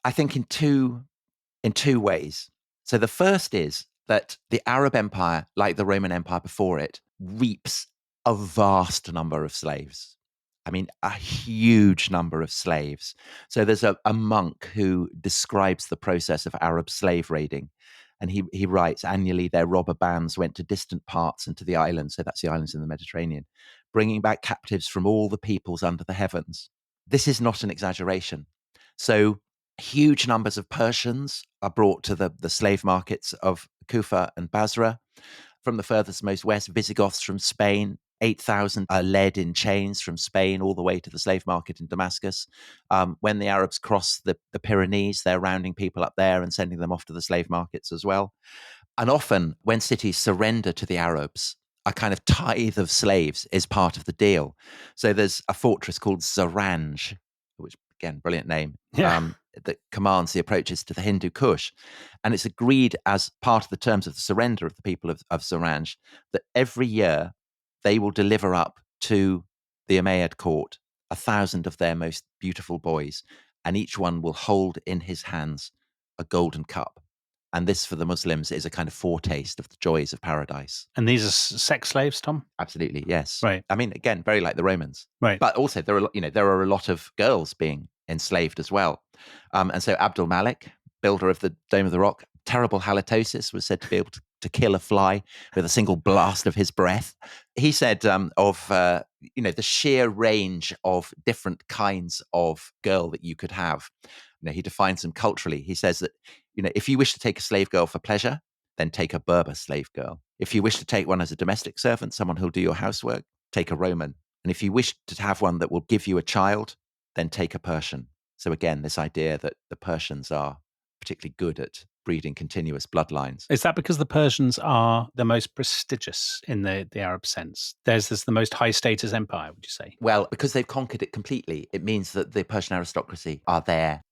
I think in two ways. So the first is that the Arab Empire, like the Roman Empire before it, reaps a vast number of slaves. I mean, a huge number of slaves. So there's a monk who describes the process of Arab slave raiding. And he writes, annually their robber bands went to distant parts and to the islands, so that's the islands in the Mediterranean, bringing back captives from all the peoples under the heavens. This is not an exaggeration. So huge numbers of Persians are brought to the slave markets of Kufa and Basra. From the furthest most west, Visigoths from Spain, 8,000 are led in chains from Spain all the way to the slave market in Damascus. When the Arabs cross the Pyrenees, they're rounding people up there and sending them off to the slave markets as well. And often, when cities surrender to the Arabs, a kind of tithe of slaves is part of the deal. So there's a fortress called Zaranj, which, again, brilliant name, Yeah. that commands the approaches to the Hindu Kush. And it's agreed as part of the terms of the surrender of the people of Zaranj that every year they will deliver up to the Umayyad court 1,000 of their most beautiful boys, and each one will hold in his hands a golden cup. And this, for the Muslims, is a kind of foretaste of the joys of paradise. And these are sex slaves, Tom? Absolutely, yes. Right. I mean, again, very like the Romans. Right. But also, there are a lot of girls being enslaved as well. And so Abdul Malik, builder of the Dome of the Rock, terrible halitosis, was said to be able to kill a fly with a single blast of his breath. He said of the sheer range of different kinds of girl that you could have. He defines them culturally. He says that if you wish to take a slave girl for pleasure, then take a Berber slave girl. If you wish to take one as a domestic servant, someone who'll do your housework, take a Roman. And if you wish to have one that will give you a child, then take a Persian. So again, this idea that the Persians are particularly good at breeding continuous bloodlines. Is that because the Persians are the most prestigious in the Arab sense? There's this the most high status empire, would you say? Well, because they've conquered it completely, it means that the Persian aristocracy are there